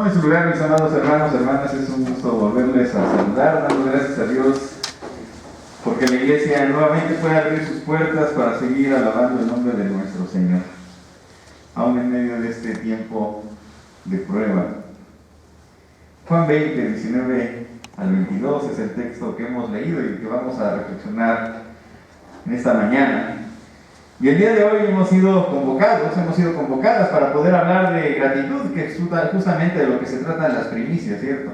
En su lugar, mis amados hermanos, hermanas, es un gusto volverles a saludar, dando gracias a Dios porque la iglesia nuevamente puede abrir sus puertas para seguir alabando el nombre de nuestro Señor, aún en medio de este tiempo de prueba. Juan 20, 19 al 22 es el texto que hemos leído y que vamos a reflexionar en esta mañana. Y el día de hoy hemos sido convocadas para poder hablar de gratitud, que es justamente de lo que se trata en las primicias, ¿cierto?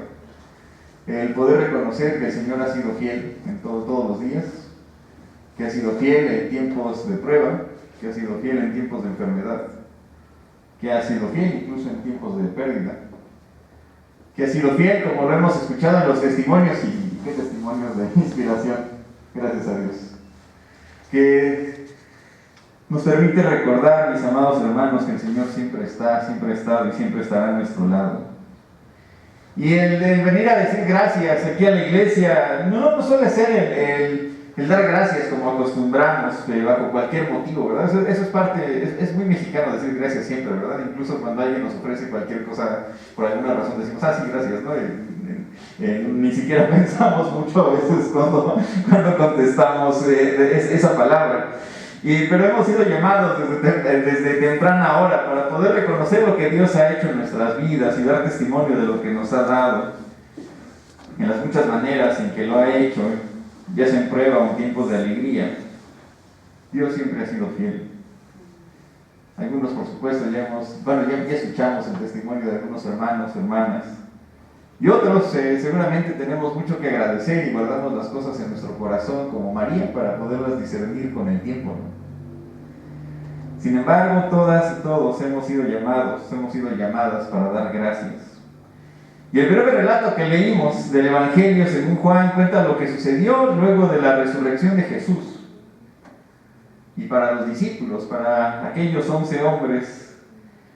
El poder reconocer que el Señor ha sido fiel en todos los días, que ha sido fiel en tiempos de prueba, que ha sido fiel en tiempos de enfermedad, que ha sido fiel incluso en tiempos de pérdida, que ha sido fiel, como lo hemos escuchado en los testimonios, y qué testimonios de inspiración, gracias a Dios, que nos permite recordar, mis amados hermanos, que el Señor siempre está, siempre ha estado y siempre estará a nuestro lado. Y el venir a decir gracias aquí a la iglesia no suele ser el dar gracias como acostumbramos bajo cualquier motivo, ¿verdad? Eso es parte, es muy mexicano decir gracias siempre, ¿verdad? Incluso cuando alguien nos ofrece cualquier cosa, por alguna razón decimos, sí, gracias, ¿no? Ni siquiera pensamos mucho a veces cuando contestamos esa palabra. Pero hemos sido llamados desde temprana hora para poder reconocer lo que Dios ha hecho en nuestras vidas y dar testimonio de lo que nos ha dado en las muchas maneras en que lo ha hecho, ya sea en prueba o en tiempos de alegría. Dios siempre ha sido fiel. Algunos, por supuesto, ya escuchamos el testimonio de algunos hermanos, hermanas, y otros seguramente tenemos mucho que agradecer y guardamos las cosas en nuestro corazón como María para poderlas discernir con el tiempo, ¿no? Sin embargo, todas y todos hemos sido llamadas para dar gracias. Y el breve relato que leímos del Evangelio según Juan cuenta lo que sucedió luego de la resurrección de Jesús. Y para los discípulos, para aquellos 11 hombres,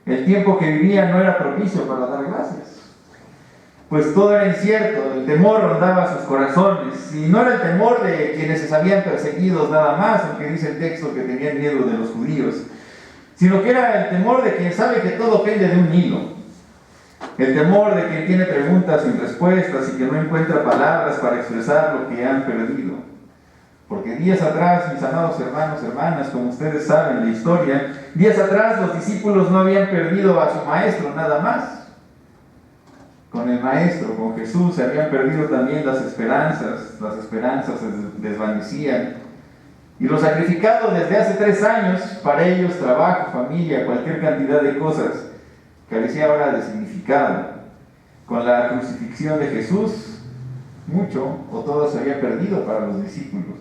el tiempo que vivían no era propicio para dar gracias. Pues todo era incierto, el temor rondaba sus corazones, y no era el temor de quienes se sabían perseguidos nada más, aunque dice el texto que tenían miedo de los judíos, sino que era el temor de quien sabe que todo pende de un hilo, el temor de quien tiene preguntas sin respuestas y que no encuentra palabras para expresar lo que han perdido. Porque días atrás, mis amados hermanos, hermanas, como ustedes saben la historia, días atrás los discípulos no habían perdido a su maestro nada más. Con el Maestro, con Jesús, se habían perdido también las esperanzas se desvanecían. Y lo sacrificado desde hace 3 años, para ellos trabajo, familia, cualquier cantidad de cosas, carecía ahora de significado. Con la crucifixión de Jesús, mucho o todo se había perdido para los discípulos.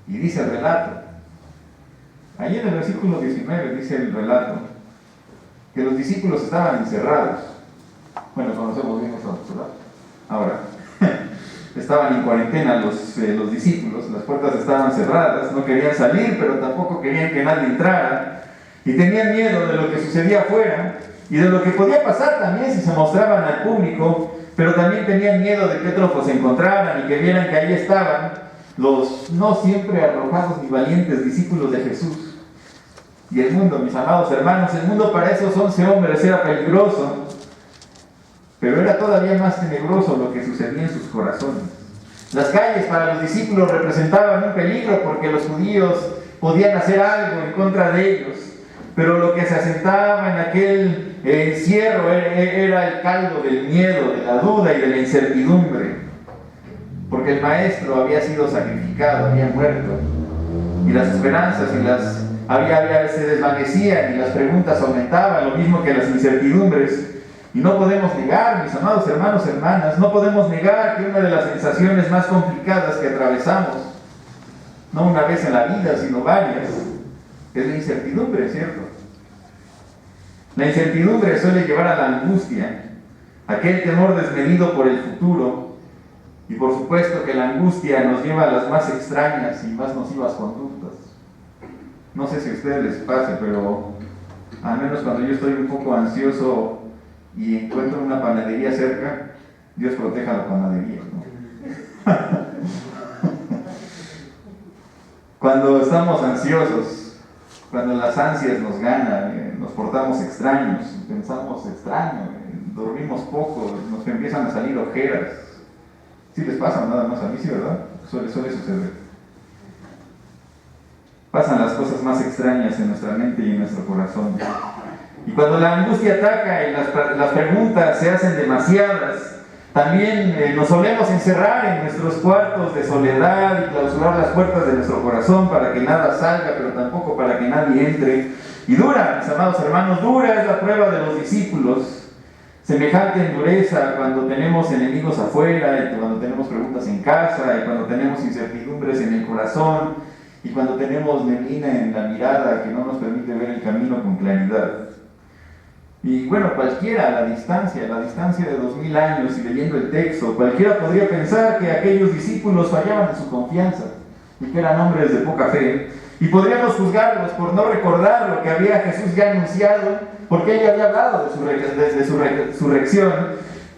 Y dice el relato, ahí en el versículo 19 dice el relato, que los discípulos estaban encerrados. Bueno, conocemos bien eso, ¿verdad? Ahora, estaban en cuarentena los discípulos, las puertas estaban cerradas, no querían salir, pero tampoco querían que nadie entrara, y tenían miedo de lo que sucedía afuera, y de lo que podía pasar también si se mostraban al público, pero también tenían miedo de que otros los encontraran y que vieran que ahí estaban los no siempre arrojados ni valientes discípulos de Jesús. Y el mundo, mis amados hermanos, el mundo para esos 11 hombres era peligroso, pero era todavía más tenebroso lo que sucedía en sus corazones. Las calles para los discípulos representaban un peligro porque los judíos podían hacer algo en contra de ellos, pero lo que se asentaba en aquel encierro era el caldo del miedo, de la duda y de la incertidumbre, porque el Maestro había sido sacrificado, había muerto, y las esperanzas se desvanecían y las preguntas aumentaban, lo mismo que las incertidumbres. Y no podemos negar, mis amados hermanos, hermanas, no podemos negar que una de las sensaciones más complicadas que atravesamos, no una vez en la vida, sino varias, es la incertidumbre, ¿cierto? La incertidumbre suele llevar a la angustia, aquel temor desmedido por el futuro, y por supuesto que la angustia nos lleva a las más extrañas y más nocivas conductas. No sé si a ustedes les pase, pero al menos cuando yo estoy un poco ansioso y encuentro una panadería cerca, Dios proteja la panadería, ¿no? Cuando estamos ansiosos, cuando las ansias nos ganan, nos portamos extraños, pensamos extraño, dormimos poco, nos empiezan a salir ojeras. ¿Sí les pasa? Nada más a mí, sí, ¿verdad? Suele suceder. Pasan las cosas más extrañas en nuestra mente y en nuestro corazón. Y cuando la angustia ataca y las preguntas se hacen demasiadas, también nos solemos encerrar en nuestros cuartos de soledad y clausurar las puertas de nuestro corazón para que nada salga, pero tampoco para que nadie entre. Y dura, mis amados hermanos, dura es la prueba de los discípulos. Semejante en dureza cuando tenemos enemigos afuera, y cuando tenemos preguntas en casa, y cuando tenemos incertidumbres en el corazón, y cuando tenemos neblina en la mirada que no nos permite ver el camino con claridad. Y bueno, cualquiera a la distancia de 2000 años y leyendo el texto, cualquiera podría pensar que aquellos discípulos fallaban en su confianza y que eran hombres de poca fe. Y podríamos juzgarlos por no recordar lo que había Jesús ya anunciado, porque él ya había hablado de su resurrección,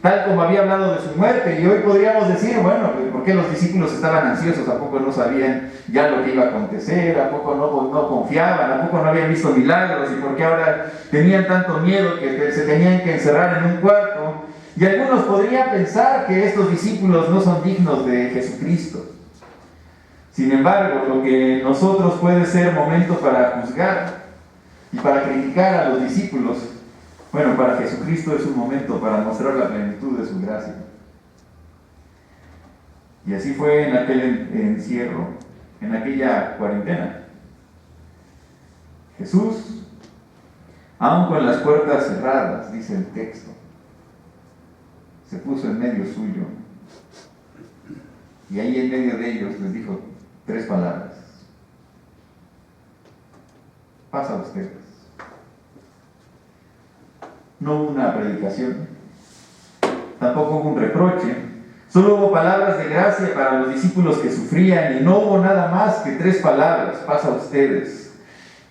tal como había hablado de su muerte. Y hoy podríamos decir, bueno, ¿por qué los discípulos estaban ansiosos? ¿A poco no sabían ya lo que iba a acontecer? ¿A poco no confiaban? ¿A poco no habían visto milagros? ¿Y por qué ahora tenían tanto miedo que se tenían que encerrar en un cuarto? Y algunos podrían pensar que estos discípulos no son dignos de Jesucristo. Sin embargo, lo que nosotros puede ser momento para juzgar y para criticar a los discípulos, bueno, para Jesucristo es un momento para mostrar la plenitud de su gracia. Y así fue en aquel encierro, en aquella cuarentena. Jesús, aun con las puertas cerradas, dice el texto, se puso en medio suyo. Y ahí en medio de ellos les dijo 3 palabras. Pasa a ustedes. No hubo una predicación, tampoco hubo un reproche, solo hubo palabras de gracia para los discípulos que sufrían y no hubo nada más que 3 palabras, pasa a ustedes.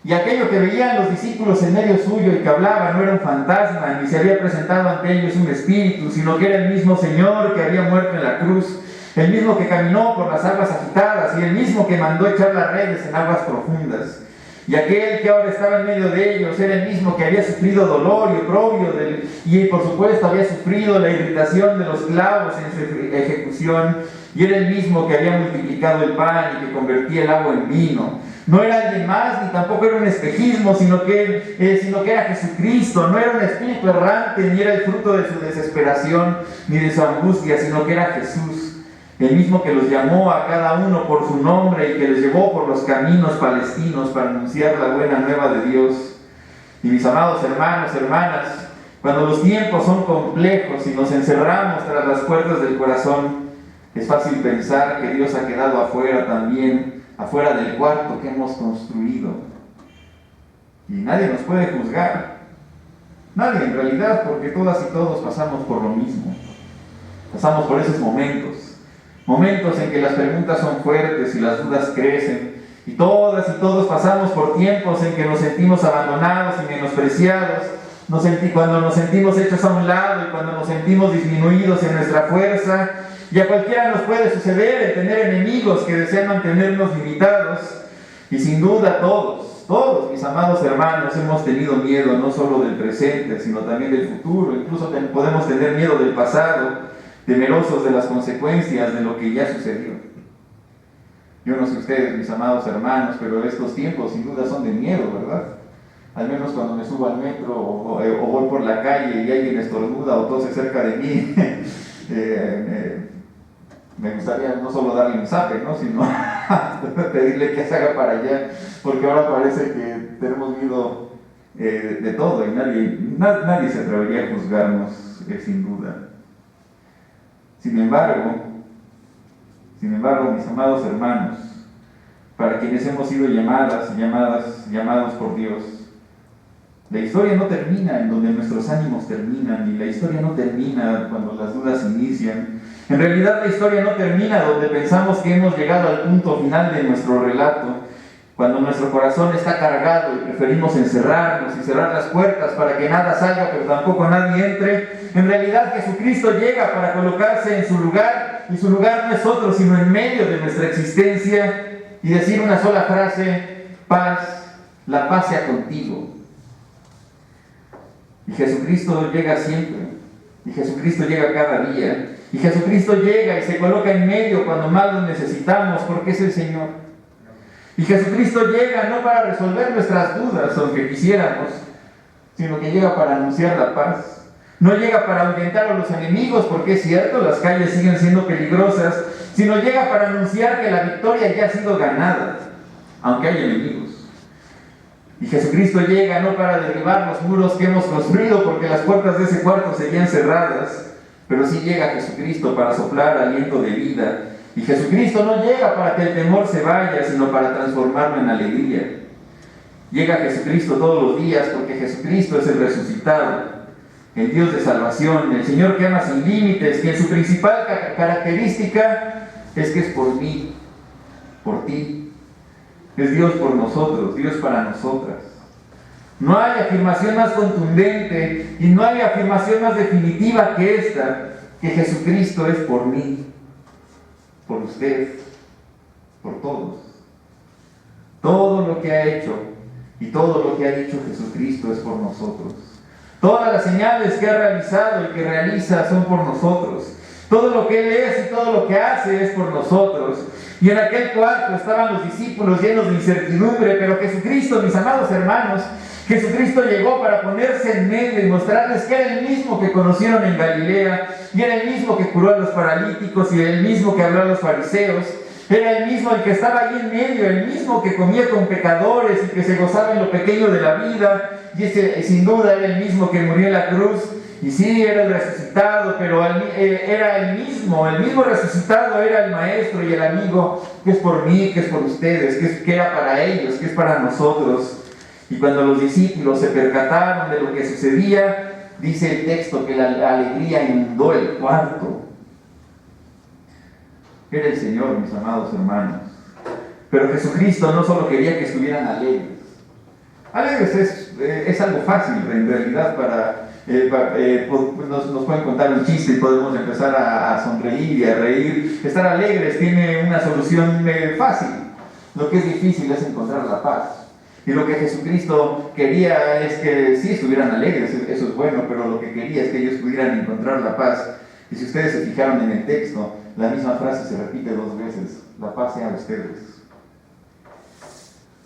Y aquello que veían los discípulos en medio suyo y que hablaba no era un fantasma, ni se había presentado ante ellos un espíritu, sino que era el mismo Señor que había muerto en la cruz, el mismo que caminó por las aguas agitadas y el mismo que mandó echar las redes en aguas profundas. Y aquel que ahora estaba en medio de ellos era el mismo que había sufrido dolor y oprobio y por supuesto había sufrido la irritación de los clavos en su ejecución, y era el mismo que había multiplicado el pan y que convertía el agua en vino. No era alguien más, ni tampoco era un espejismo, sino que era Jesucristo. No era un espíritu errante, ni era el fruto de su desesperación, ni de su angustia, sino que era Jesús. El mismo que los llamó a cada uno por su nombre y que les llevó por los caminos palestinos para anunciar la buena nueva de Dios. Y mis amados hermanos, hermanas, cuando los tiempos son complejos y nos encerramos tras las puertas del corazón, es fácil pensar que Dios ha quedado afuera también, afuera del cuarto que hemos construido. Y nadie nos puede juzgar. Nadie en realidad, porque todas y todos pasamos por lo mismo. Pasamos por esos momentos en que las preguntas son fuertes y las dudas crecen, y todas y todos pasamos por tiempos en que nos sentimos abandonados y menospreciados, cuando nos sentimos hechos a un lado y cuando nos sentimos disminuidos en nuestra fuerza. Y a cualquiera nos puede suceder el tener enemigos que desean mantenernos limitados, y sin duda todos, mis amados hermanos, hemos tenido miedo no solo del presente, sino también del futuro. Incluso podemos tener miedo del pasado, temerosos de las consecuencias de lo que ya sucedió. Yo no sé ustedes, mis amados hermanos, pero estos tiempos sin duda son de miedo, ¿verdad? Al menos cuando me subo al metro o voy por la calle y alguien estornuda o tose cerca de mí, me gustaría no solo darle un zape, ¿no? Sino pedirle que se haga para allá, porque ahora parece que tenemos miedo de todo y nadie se atrevería a juzgarnos, sin duda. Sin embargo, mis amados hermanos, para quienes hemos sido llamados por Dios, la historia no termina en donde nuestros ánimos terminan, y la historia no termina cuando las dudas inician. En realidad la historia no termina donde pensamos que hemos llegado al punto final de nuestro relato, cuando nuestro corazón está cargado y preferimos encerrarnos y cerrar las puertas para que nada salga pero tampoco nadie entre. En realidad Jesucristo llega para colocarse en su lugar, y su lugar no es otro sino en medio de nuestra existencia, y decir una sola frase: paz la paz sea contigo. Y Jesucristo llega siempre, y Jesucristo llega cada día, y Jesucristo llega y se coloca en medio cuando más lo necesitamos, porque es el Señor. Y Jesucristo llega no para resolver nuestras dudas, aunque quisiéramos, sino que llega para anunciar la paz. No llega para ahuyentar a los enemigos, porque es cierto, las calles siguen siendo peligrosas, sino llega para anunciar que la victoria ya ha sido ganada, aunque hay enemigos. Y Jesucristo llega no para derribar los muros que hemos construido, porque las puertas de ese cuarto seguían cerradas, pero sí llega Jesucristo para soplar aliento de vida. Y Jesucristo no llega para que el temor se vaya, sino para transformarlo en alegría. Llega Jesucristo todos los días, porque Jesucristo es el resucitado, el Dios de salvación, el Señor que ama sin límites, que en su principal característica es que es por mí, por ti. Es Dios por nosotros, Dios para nosotras. No hay afirmación más contundente y no hay afirmación más definitiva que esta, que Jesucristo es por mí, por usted, por todos. Todo lo que ha hecho y todo lo que ha dicho Jesucristo es por nosotros. Todas las señales que ha realizado y que realiza son por nosotros. Todo lo que Él es y todo lo que hace es por nosotros. Y en aquel cuarto estaban los discípulos llenos de incertidumbre, pero Jesucristo, mis amados hermanos, Jesucristo llegó para ponerse en medio y mostrarles que era el mismo que conocieron en Galilea, y era el mismo que curó a los paralíticos, y era el mismo que habló a los fariseos. Era el mismo el que estaba ahí en medio, el mismo que comía con pecadores y que se gozaba en lo pequeño de la vida. Y ese sin duda era el mismo que murió en la cruz. Y sí, era el resucitado, pero era el mismo resucitado era el maestro y el amigo, que es por mí, que es por ustedes, que era para ellos, que es para nosotros. Y cuando los discípulos se percataron de lo que sucedía, dice el texto que la alegría inundó el cuarto. Era el Señor, mis amados hermanos. Pero Jesucristo no solo quería que estuvieran alegres. Alegres es algo fácil, en realidad, nos pueden contar un chiste y podemos empezar a sonreír y a reír. Estar alegres tiene una solución fácil. Lo que es difícil es encontrar la paz. Y lo que Jesucristo quería es que sí estuvieran alegres, eso es bueno, pero lo que quería es que ellos pudieran encontrar la paz. Y si ustedes se fijaron en el texto, la misma frase se repite 2 veces: la paz sea a ustedes.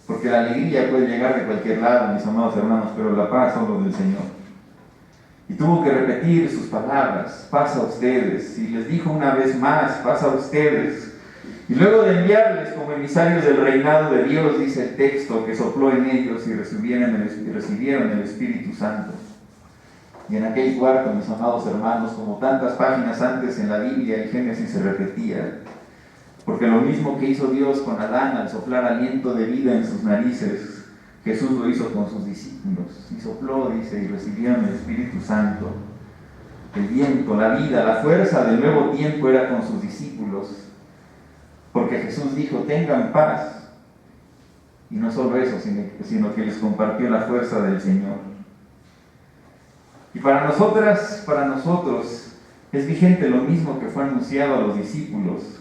Porque la alegría puede llegar de cualquier lado, mis amados hermanos, pero la paz solo del Señor. Y tuvo que repetir sus palabras: paz a ustedes. Y les dijo una vez más: paz a ustedes. Y luego de enviarles como emisarios del reinado de Dios, dice el texto, que sopló en ellos y recibieron el Espíritu Santo. Y en aquel cuarto, mis amados hermanos, como tantas páginas antes en la Biblia, el Génesis se repetía. Porque lo mismo que hizo Dios con Adán al soplar aliento de vida en sus narices, Jesús lo hizo con sus discípulos. Y sopló, dice, y recibieron el Espíritu Santo. El viento, la vida, la fuerza del nuevo tiempo era con sus discípulos. Porque Jesús dijo: tengan paz. Y no solo eso, sino que les compartió la fuerza del Señor. Y para nosotros, es vigente lo mismo que fue anunciado a los discípulos.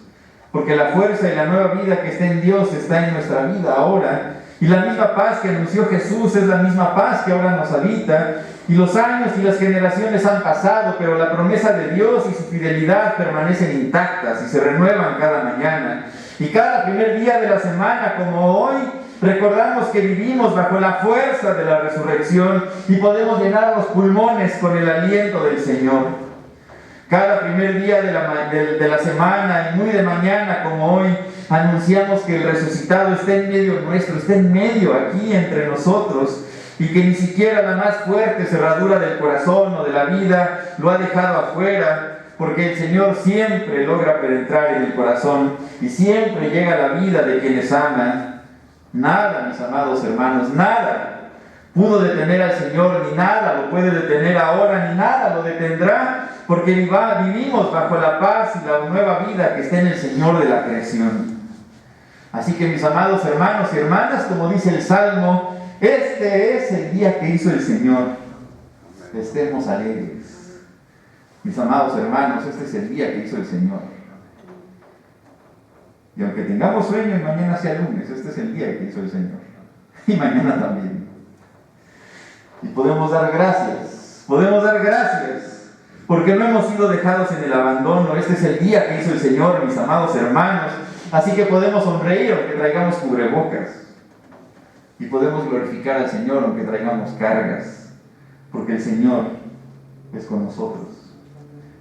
Porque la fuerza y la nueva vida que está en Dios está en nuestra vida ahora. Y la misma paz que anunció Jesús es la misma paz que ahora nos habita. Y los años y las generaciones han pasado, pero la promesa de Dios y su fidelidad permanecen intactas y se renuevan cada mañana. Y cada primer día de la semana, como hoy, recordamos que vivimos bajo la fuerza de la resurrección y podemos llenar los pulmones con el aliento del Señor. Cada primer día de la semana y muy de mañana, como hoy, anunciamos que el resucitado está en medio nuestro, está en medio aquí entre nosotros, y que ni siquiera la más fuerte cerradura del corazón o de la vida lo ha dejado afuera, porque el Señor siempre logra penetrar en el corazón y siempre llega a la vida de quienes aman. Nada, mis amados hermanos, nada pudo detener al Señor, ni nada lo puede detener ahora, ni nada lo detendrá, porque vivimos bajo la paz y la nueva vida que está en el Señor de la creación. Así que, mis amados hermanos y hermanas, como dice el Salmo, este es el día que hizo el Señor. Estemos alegres. Mis amados hermanos, este es el día que hizo el Señor. Y aunque tengamos sueño y mañana sea lunes, este es el día que hizo el Señor. y mañana también. Y podemos dar gracias, porque no hemos sido dejados en el abandono. Este es el día que hizo el Señor, mis amados hermanos. Así que podemos sonreír aunque traigamos cubrebocas. Y podemos glorificar al Señor aunque traigamos cargas, porque el Señor es con nosotros.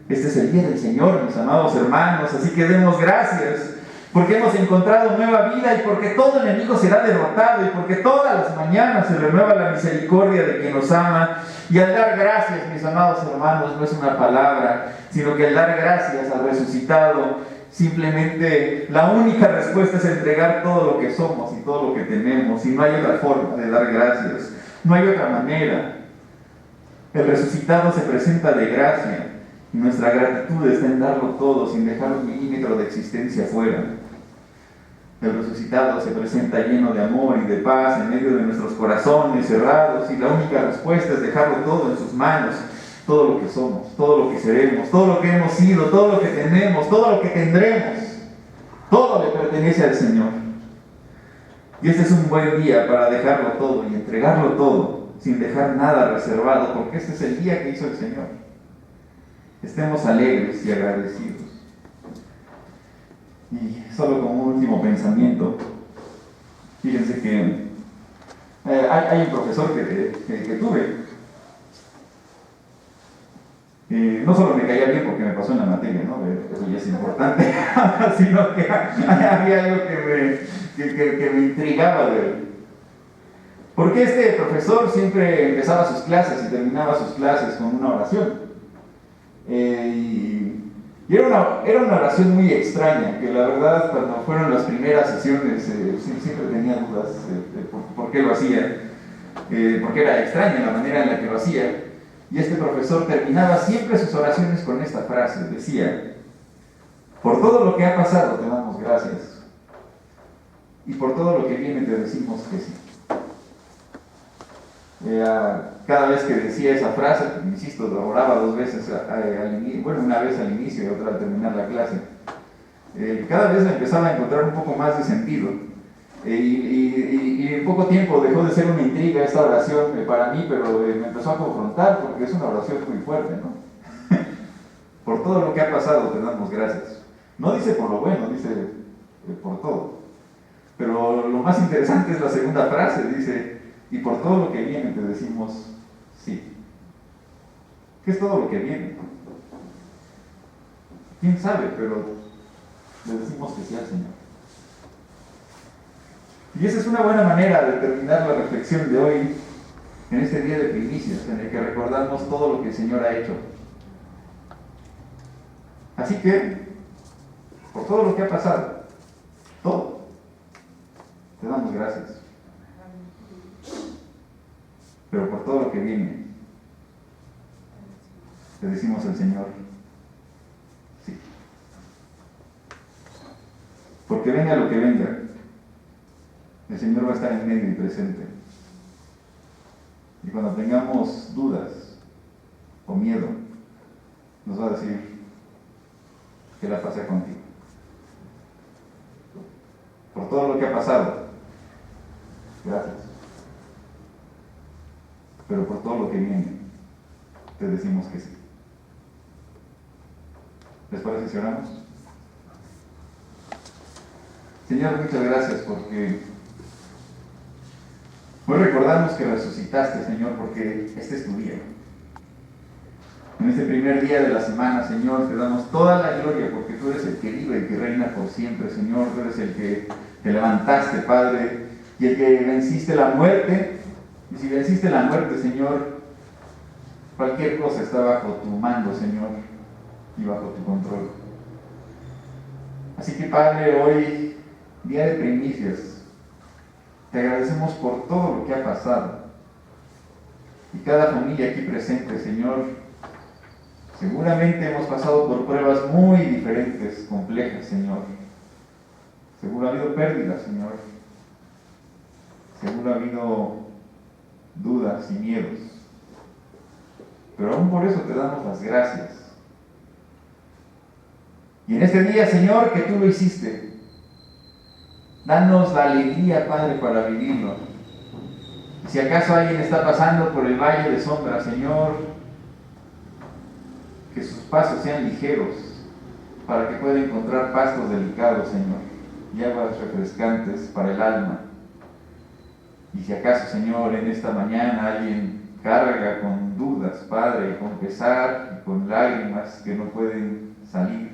Este es el día del Señor, mis amados hermanos, así que demos gracias, porque hemos encontrado nueva vida y porque todo enemigo será derrotado y porque todas las mañanas se renueva la misericordia de quien nos ama. Y al dar gracias, mis amados hermanos, no es una palabra, sino que al dar gracias al resucitado, simplemente la única respuesta es entregar todo lo que somos y todo lo que tenemos, y no hay otra forma de dar gracias, no hay otra manera. El resucitado se presenta de gracia y nuestra gratitud está en darlo todo sin dejar un milímetro de existencia fuera. El resucitado se presenta lleno de amor y de paz en medio de nuestros corazones cerrados, y la única respuesta es dejarlo todo en sus manos. Todo lo que somos, todo lo que seremos, todo lo que hemos sido, todo lo que tenemos, todo lo que tendremos, todo le pertenece al Señor. Y este es un buen día para dejarlo todo y entregarlo todo, sin dejar nada reservado, porque este es el día que hizo el Señor. Estemos alegres y agradecidos. Y solo como un último pensamiento, fíjense que hay un profesor que tuve. No solo me caía bien porque me pasó en la materia, ¿no? Eso ya es importante, sino que había algo que me intrigaba de él. Porque este profesor siempre empezaba sus clases y terminaba sus clases con una oración. Y era una oración muy extraña, que la verdad cuando fueron las primeras sesiones siempre tenía dudas por qué lo hacía, porque era extraña la manera en la que lo hacía. Y este profesor terminaba siempre sus oraciones con esta frase, decía: por todo lo que ha pasado te damos gracias, y por todo lo que viene te decimos que sí. Cada vez que decía esa frase, insisto, lo oraba dos veces, una vez al inicio y otra al terminar la clase, cada vez empezaba a encontrar un poco más de sentido, y en poco tiempo dejó de ser una intriga esta oración para mí, pero me empezó a confrontar, porque es una oración muy fuerte, ¿no? Por todo lo que ha pasado te damos gracias. No dice por lo bueno, dice por todo. Pero lo más interesante es la segunda frase, dice: y por todo lo que viene te decimos sí. ¿Qué es todo lo que viene? ¿Quién sabe? Pero le decimos que sí al Señor. Y esa es una buena manera de terminar la reflexión de hoy, en este día de primicias, en el que recordamos todo lo que el Señor ha hecho. Así que, por todo lo que ha pasado, todo, te damos gracias. Pero por todo lo que viene, le decimos al Señor sí. Porque venga lo que venga, el Señor va a estar en medio y presente. Y cuando tengamos dudas o miedo, nos va a decir que la paz sea contigo. Por todo lo que ha pasado, gracias. Pero por todo lo que viene, te decimos que sí. ¿Les parece si oramos? Señor, muchas gracias porque hoy recordamos que resucitaste, Señor, porque este es tu día. En este primer día de la semana, Señor, te damos toda la gloria porque tú eres el que vive y que reina por siempre, Señor. Tú eres el que te levantaste, Padre, y el que venciste la muerte. Y si venciste la muerte, Señor, cualquier cosa está bajo tu mando, Señor, y bajo tu control. Así que, Padre, hoy, día de primicias, te agradecemos por todo lo que ha pasado. Y cada familia aquí presente, Señor, seguramente hemos pasado por pruebas muy diferentes, complejas, Señor. Seguro ha habido pérdidas, Señor. Seguro ha habido dudas y miedos. Pero aún por eso te damos las gracias. Y en este día, Señor, que tú lo hiciste, danos la alegría, Padre, para vivirlo. Si acaso alguien está pasando por el valle de sombra, Señor, que sus pasos sean ligeros para que pueda encontrar pastos delicados, Señor, y aguas refrescantes para el alma. Y si acaso, Señor, en esta mañana alguien carga con dudas, Padre, con pesar y con lágrimas que no pueden salir,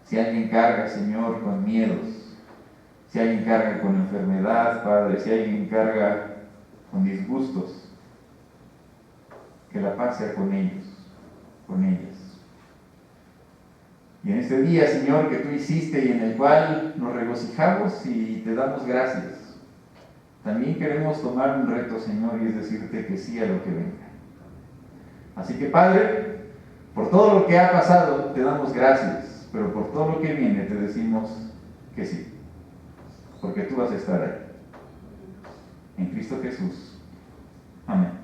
si alguien carga, Señor, con miedos, si alguien carga con enfermedad, Padre, si alguien carga con disgustos, que la paz sea con ellos, con ellas. Y en este día, Señor, que tú hiciste y en el cual nos regocijamos y te damos gracias, también queremos tomar un reto, Señor, y es decirte que sí a lo que venga. Así que, Padre, por todo lo que ha pasado, te damos gracias, pero por todo lo que viene, te decimos que sí, porque tú vas a estar ahí. En Cristo Jesús. Amén.